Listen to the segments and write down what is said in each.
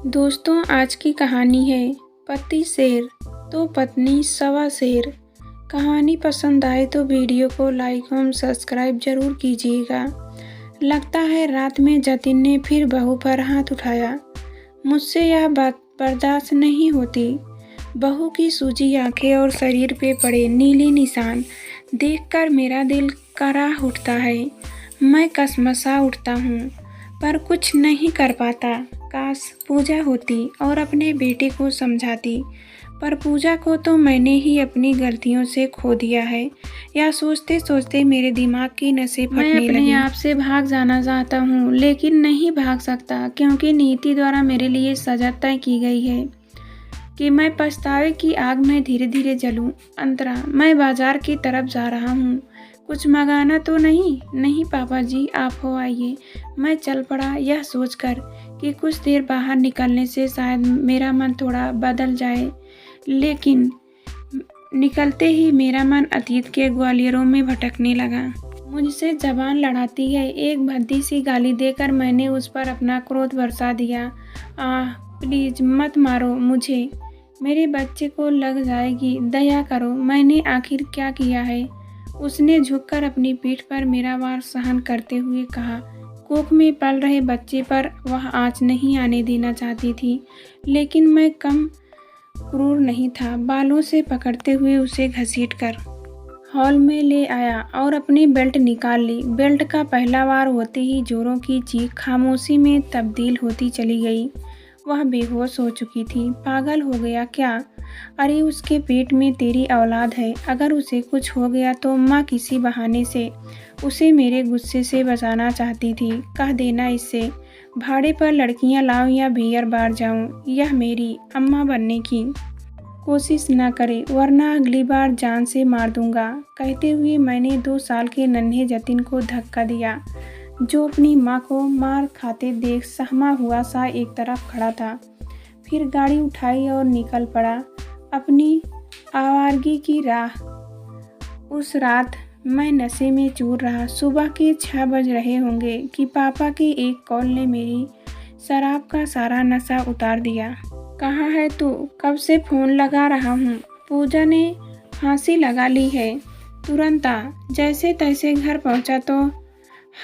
दोस्तों, आज की कहानी है पति शेर तो पत्नी सवा शेर। कहानी पसंद आए तो वीडियो को लाइक एवं सब्सक्राइब जरूर कीजिएगा। लगता है रात में जतिन ने फिर बहू पर हाथ उठाया। मुझसे यह बात बर्दाश्त नहीं होती। बहू की सूजी आंखें और शरीर पे पड़े नीले निशान देखकर मेरा दिल कराह उठता है। मैं कसमसा उठता हूँ पर कुछ नहीं कर पाता। काश पूजा होती और अपने बेटे को समझाती, पर पूजा को तो मैंने ही अपनी गलतियों से खो दिया है। यह सोचते सोचते मेरे दिमाग की नसें फटने लगी। मैं अपने आप से भाग जाना चाहता हूँ लेकिन नहीं भाग सकता, क्योंकि नीति द्वारा मेरे लिए सजा तय की गई है कि मैं पछतावे की आग में धीरे धीरे जलूं। अंतरा, मैं बाजार की तरफ जा रहा हूँ। कुछ मंगाना तो नहीं? नहीं पापा जी, आप हो आइए। मैं चल पड़ा, यह सोचकर कि कुछ देर बाहर निकलने से शायद मेरा मन थोड़ा बदल जाए, लेकिन निकलते ही मेरा मन अतीत के ग्वालियरों में भटकने लगा। मुझसे जबान लड़ाती है। एक भद्दी सी गाली देकर मैंने उस पर अपना क्रोध बरसा दिया। आह, प्लीज मत मारो मुझे, मेरे बच्चे को लग जाएगी, दया करो। मैंने आखिर क्या किया है? उसने झुककर अपनी पीठ पर मेरा वार सहन करते हुए कहा। कोख में पल रहे बच्चे पर वह आँच नहीं आने देना चाहती थी, लेकिन मैं कम क्रूर नहीं था। बालों से पकड़ते हुए उसे घसीटकर हॉल में ले आया और अपनी बेल्ट निकाल ली। बेल्ट का पहला वार होते ही जोरों की चीख खामोशी में तब्दील होती चली गई। वह बेहोश हो चुकी थी। पागल हो गया क्या? अरे, उसके पेट में तेरी औलाद है। अगर उसे कुछ हो गया तो माँ किसी बहाने से उसे मेरे गुस्से से बचाना चाहती थी। कह देना इससे भाड़े पर लड़कियां लाऊं या बियर बार जाऊं। यह मेरी अम्मा बनने की कोशिश न करे, वरना अगली बार जान से मार दूंगा। कहते हुए मैंने 2 साल के नन्हे जतिन को धक्का दिया, जो अपनी माँ को मार खाते देख सहमा हुआ सा एक तरफ खड़ा था। फिर गाड़ी उठाई और निकल पड़ा अपनी आवारगी की राह। उस रात मैं नशे में चूर रहा। सुबह के 6 बज रहे होंगे कि पापा के एक कॉल ने मेरी शराब का सारा नशा उतार दिया। कहाँ है तू? कब से फ़ोन लगा रहा हूँ। पूजा ने फांसी लगा ली है। तुरंत आ। जैसे तैसे घर पहुँचा तो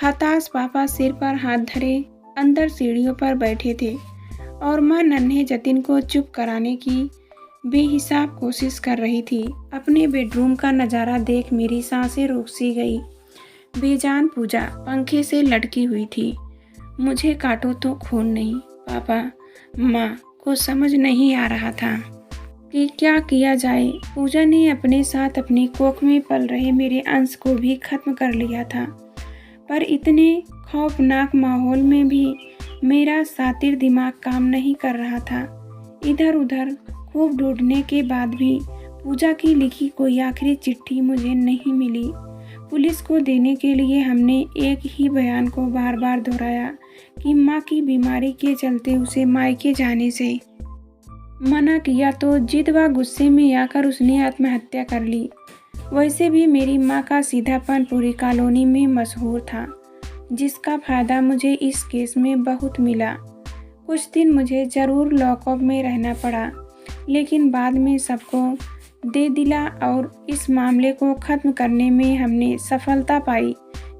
हताश पापा सिर पर हाथ धरे अंदर सीढ़ियों पर बैठे थे और माँ नन्हे जतिन को चुप कराने की बेहिसाब कोशिश कर रही थी। अपने बेडरूम का नज़ारा देख मेरी सांसें रुक सी गई। बेजान पूजा पंखे से लटकी हुई थी। मुझे काटो तो खून नहीं। पापा माँ को समझ नहीं आ रहा था कि क्या किया जाए। पूजा ने अपने साथ अपनी कोख में पल रहे मेरे अंश को भी खत्म कर लिया था, पर इतने खौफनाक माहौल में भी मेरा सातिर दिमाग काम नहीं कर रहा था। इधर उधर खूब ढूंढने के बाद भी पूजा की लिखी कोई आखिरी चिट्ठी मुझे नहीं मिली। पुलिस को देने के लिए हमने एक ही बयान को बार बार दोहराया कि माँ की बीमारी के चलते उसे मायके जाने से मना किया, तो जिद व गुस्से में आकर उसने आत्महत्या कर ली। वैसे भी मेरी माँ का सीधापन पूरी कॉलोनी में मशहूर था, जिसका फायदा मुझे इस केस में बहुत मिला। कुछ दिन मुझे ज़रूर लॉकअप में रहना पड़ा, लेकिन बाद में सबको दे दिला और इस मामले को ख़त्म करने में हमने सफलता पाई,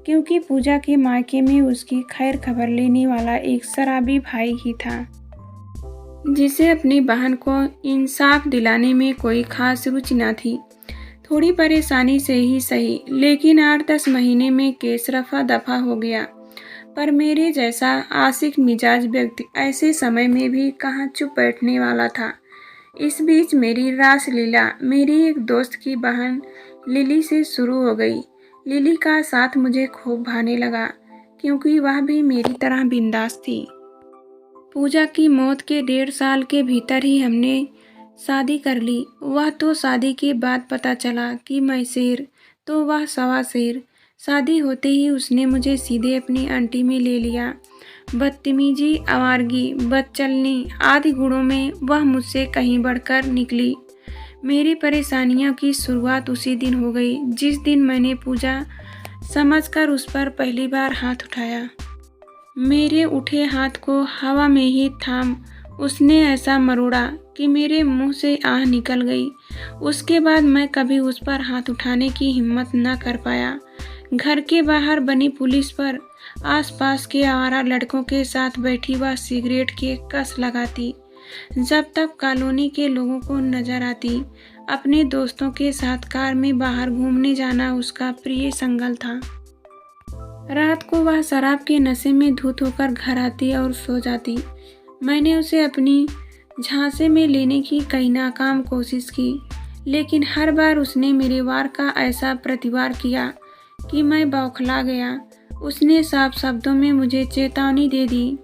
क्योंकि पूजा के मायके में उसकी खैर खबर लेने वाला एक शराबी भाई ही था, जिसे अपनी बहन को इंसाफ दिलाने में कोई खास रुचि न थी। थोड़ी परेशानी से ही सही, लेकिन 8-10 महीने में केस रफा दफा हो गया। पर मेरे जैसा आशिक मिजाज व्यक्ति ऐसे समय में भी कहाँ चुप बैठने वाला था। इस बीच मेरी रासलीला मेरी एक दोस्त की बहन लिली से शुरू हो गई। लिली का साथ मुझे खूब भाने लगा, क्योंकि वह भी मेरी तरह बिंदास थी। पूजा की मौत के 1.5 साल के भीतर ही हमने शादी कर ली। वह तो शादी के बाद पता चला कि मैं शेर तो वह सवा शेर। शादी होते ही उसने मुझे सीधे अपनी आंटी में ले लिया। बदतमीजी, आवारगी, बदचलनी आदि गुणों में वह मुझसे कहीं बढ़कर निकली। मेरी परेशानियों की शुरुआत उसी दिन हो गई जिस दिन मैंने पूजा समझकर उस पर पहली बार हाथ उठाया। मेरे उठे हाथ को हवा में ही थाम उसने ऐसा मरोड़ा कि मेरे मुंह से आह निकल गई। उसके बाद मैं कभी उस पर हाथ उठाने की हिम्मत न कर पाया। घर के बाहर बनी पुलिस पर आसपास के आवारा लड़कों के साथ बैठी वह सिगरेट के कस लगाती। जब तक कॉलोनी के लोगों को नजर आती, अपने दोस्तों के साथ कार में बाहर घूमने जाना उसका प्रिय संगल था। रात को वह शराब के नशे में धुत होकर घर आती और सो जाती। मैंने उसे अपनी झांसे में लेने की कई नाकाम कोशिश की, लेकिन हर बार उसने मेरे वार का ऐसा प्रतिवार किया कि मैं बौखला गया। उसने साफ शब्दों में मुझे चेतावनी दे दी,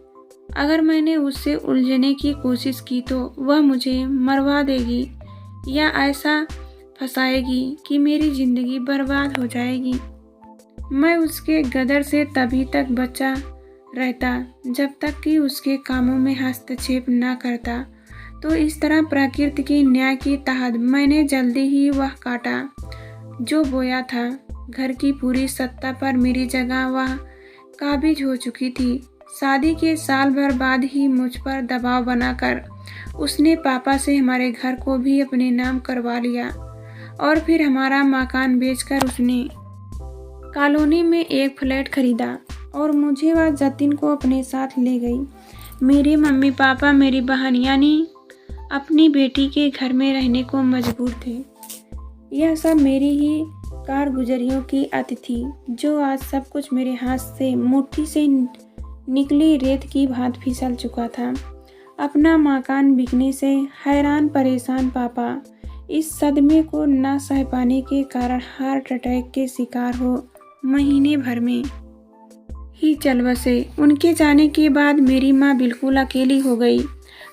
अगर मैंने उससे उलझने की कोशिश की तो वह मुझे मरवा देगी या ऐसा फंसाएगी कि मेरी जिंदगी बर्बाद हो जाएगी। मैं उसके गदर से तभी तक बचा रहता जब तक कि उसके कामों में हस्तक्षेप न करता। तो इस तरह प्रकृति के न्याय के तहत मैंने जल्दी ही वह काटा जो बोया था। घर की पूरी सत्ता पर मेरी जगह वह काबिज हो चुकी थी। शादी के साल भर बाद ही मुझ पर दबाव बनाकर उसने पापा से हमारे घर को भी अपने नाम करवा लिया और फिर हमारा मकान बेचकर उसने कॉलोनी में एक फ्लैट खरीदा और मुझे व जतिन को अपने साथ ले गई। मेरे मम्मी पापा मेरी बहन यानी अपनी बेटी के घर में रहने को मजबूर थे। यह सब मेरी ही कारगुजरियों की अतिथि जो आज सब कुछ मेरे हाथ से मुट्ठी से निकली रेत की भांति फिसल चुका था। अपना मकान बिकने से हैरान परेशान पापा इस सदमे को न सह पाने के कारण हार्ट अटैक के शिकार हो महीने भर में ही चल बसे। उनके जाने के बाद मेरी माँ बिल्कुल अकेली हो गई।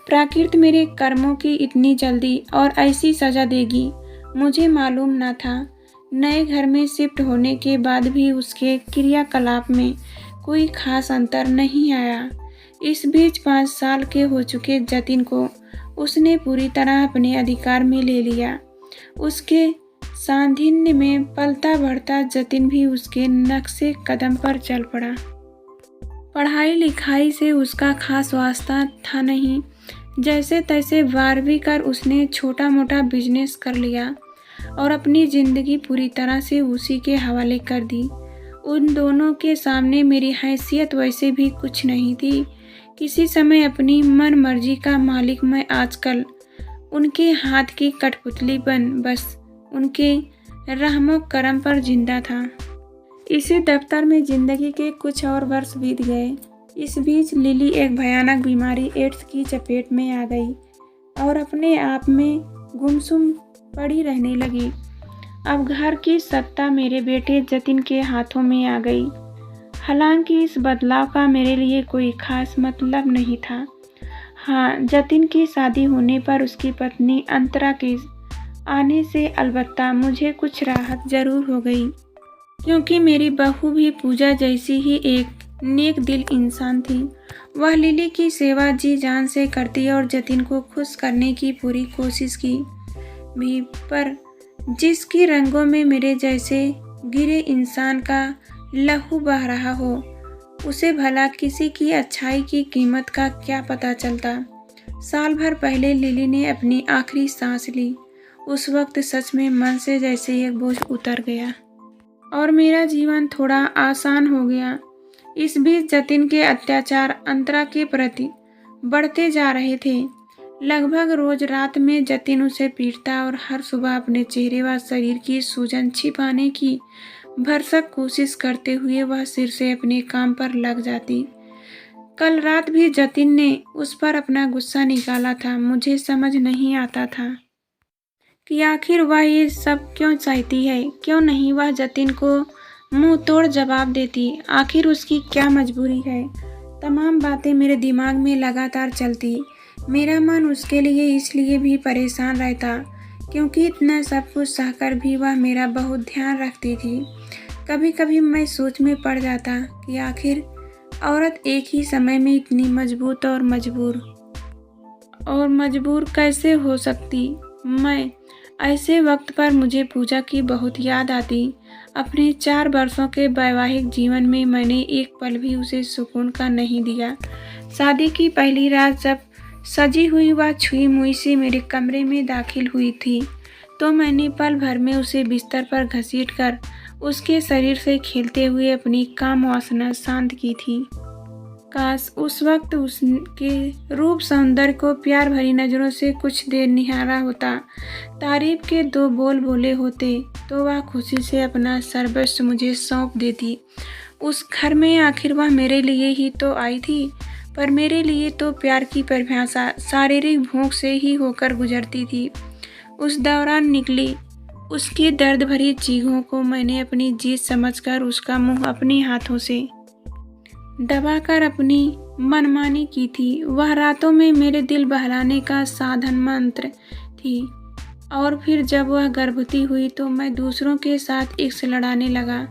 प्रकृति मेरे कर्मों की इतनी जल्दी और ऐसी सजा देगी मुझे मालूम न था। नए घर में शिफ्ट होने के बाद भी उसके क्रियाकलाप में कोई खास अंतर नहीं आया। इस बीच 5 साल के हो चुके जतिन को उसने पूरी तरह अपने अधिकार में ले लिया। उसके सानिध्य में पलता बढ़ता जतिन भी उसके नक्शे कदम पर चल पड़ा। पढ़ाई लिखाई से उसका खास वास्ता था नहीं। जैसे तैसे 12वीं कर उसने छोटा मोटा बिजनेस कर लिया और अपनी ज़िंदगी पूरी तरह से उसी के हवाले कर दी। उन दोनों के सामने मेरी हैसियत वैसे भी कुछ नहीं थी। किसी समय अपनी मन मर्जी का मालिक मैं आजकल उनके हाथ की कठपुतली बन बस उनके रहमो करम पर जिंदा था। इसी दफ्तर में जिंदगी के कुछ और वर्ष बीत गए। इस बीच लिली एक भयानक बीमारी एड्स की चपेट में आ गई और अपने आप में गुमसुम पड़ी रहने लगी। अब घर की सत्ता मेरे बेटे जतिन के हाथों में आ गई। हालांकि इस बदलाव का मेरे लिए कोई खास मतलब नहीं था। हाँ, जतिन की शादी होने पर उसकी पत्नी अंतरा के आने से अलबत्ता मुझे कुछ राहत जरूर हो गई, क्योंकि मेरी बहू भी पूजा जैसी ही एक नेक दिल इंसान थी। वह लिली की सेवा जी जान से करती और जतिन को खुश करने की पूरी कोशिश की भी, पर जिसकी रंगों में मेरे जैसे गिरे इंसान का लहू बह रहा हो, उसे भला किसी की अच्छाई की कीमत का क्या पता चलता। साल भर पहले लिली ने अपनी आखिरी सांस ली। उस वक्त सच में मन से जैसे एक बोझ उतर गया और मेरा जीवन थोड़ा आसान हो गया। इस बीच जतिन के अत्याचार अंतरा के प्रति बढ़ते जा रहे थे। लगभग रोज रात में जतिन उसे पीटता और हर सुबह अपने चेहरे व शरीर की सूजन छिपाने की भरसक कोशिश करते हुए वह सिर से अपने काम पर लग जाती। कल रात भी जतिन ने उस पर अपना गुस्सा निकाला था। मुझे समझ नहीं आता था कि आखिर वह ये सब क्यों चाहती है। क्यों नहीं वह जतिन को मुंह तोड़ जवाब देती। आखिर उसकी क्या मजबूरी है। तमाम बातें मेरे दिमाग में लगातार चलती। मेरा मन उसके लिए इसलिए भी परेशान रहता क्योंकि इतना सब कुछ सहकर भी वह मेरा बहुत ध्यान रखती थी। कभी कभी मैं सोच में पड़ जाता कि आखिर औरत एक ही समय में इतनी मजबूत और मजबूर कैसे हो सकती। मैं ऐसे वक्त पर मुझे पूजा की बहुत याद आती। अपने 4 वर्षों के वैवाहिक जीवन में मैंने एक पल भी उसे सुकून का नहीं दिया। शादी की पहली रात जब सजी हुई वह छुई मुई से मेरे कमरे में दाखिल हुई थी तो मैंने पल भर में उसे बिस्तर पर घसीटकर उसके शरीर से खेलते हुए अपनी काम वासना शांत की थी। काश उस वक्त उसके रूप सौंदर्य को प्यार भरी नज़रों से कुछ देर निहारा होता, तारीफ के 2 बोल बोले होते तो वह खुशी से अपना सर्वस्व मुझे सौंप देती। उस घर में आखिर वह मेरे लिए ही तो आई थी, पर मेरे लिए तो प्यार की परिभाषा शारीरिक भूख से ही होकर गुजरती थी। उस दौरान निकली उसकी दर्द भरी चीखों को मैंने अपनी जीत समझकर उसका मुंह अपने हाथों से दबाकर अपनी मनमानी की थी। वह रातों में मेरे दिल बहलाने का साधन मंत्र थी। और फिर जब वह गर्भवती हुई तो मैं दूसरों के साथ इश्क लड़ाने लगा,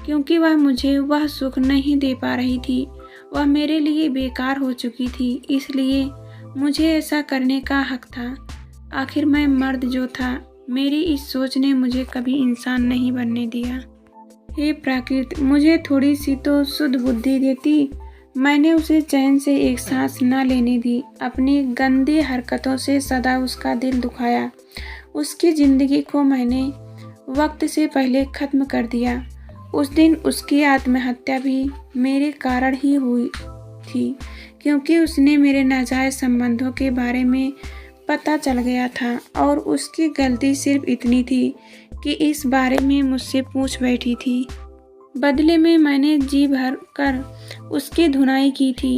क्योंकि वह मुझे वह सुख नहीं दे पा रही थी। वह मेरे लिए बेकार हो चुकी थी, इसलिए मुझे ऐसा करने का हक था। आखिर मैं मर्द जो था, मेरी इस सोच ने मुझे कभी इंसान नहीं बनने दिया। हे प्रकृति, मुझे थोड़ी सी तो शुद्ध बुद्धि देती। मैंने उसे चैन से एक सांस न लेने दी। अपनी गंदी हरकतों से सदा उसका दिल दुखाया। उसकी ज़िंदगी को मैंने वक्त से पहले ख़त्म कर दिया। उस दिन उसकी आत्महत्या भी मेरे कारण ही हुई थी, क्योंकि उसने मेरे नाजायज़ संबंधों के बारे में पता चल गया था और उसकी गलती सिर्फ इतनी थी कि इस बारे में मुझसे पूछ बैठी थी। बदले में मैंने जी भर कर उसकी धुनाई की थी।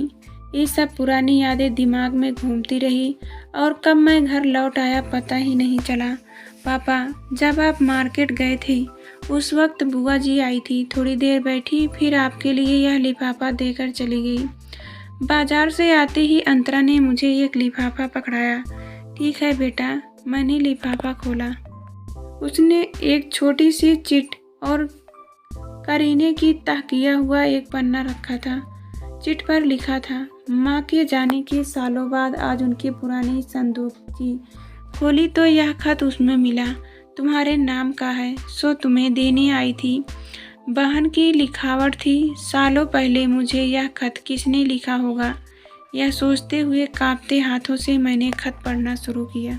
ये सब पुरानी यादें दिमाग में घूमती रही और कब मैं घर लौट आया पता ही नहीं चला। पापा, जब आप मार्केट गए थे उस वक्त बुआ जी आई थी। थोड़ी देर बैठी, फिर आपके लिए यह लिफाफा देकर चली गई। बाजार से आते ही अंतरा ने मुझे एक लिफाफा पकड़ाया। ठीक है बेटा। मैंने लिफाफा खोला। उसने एक छोटी सी चिट और करीने की तह किया हुआ एक पन्ना रखा था। चिट पर लिखा था, माँ के जाने के सालों बाद आज उनकी पुरानी संदूक की खोली तो यह खत उसमें मिला। तुम्हारे नाम का है, सो तुम्हें देने आई थी। बहन की लिखावट थी। सालों पहले मुझे यह खत किसने लिखा होगा, यह सोचते हुए कांपते हाथों से मैंने खत पढ़ना शुरू किया।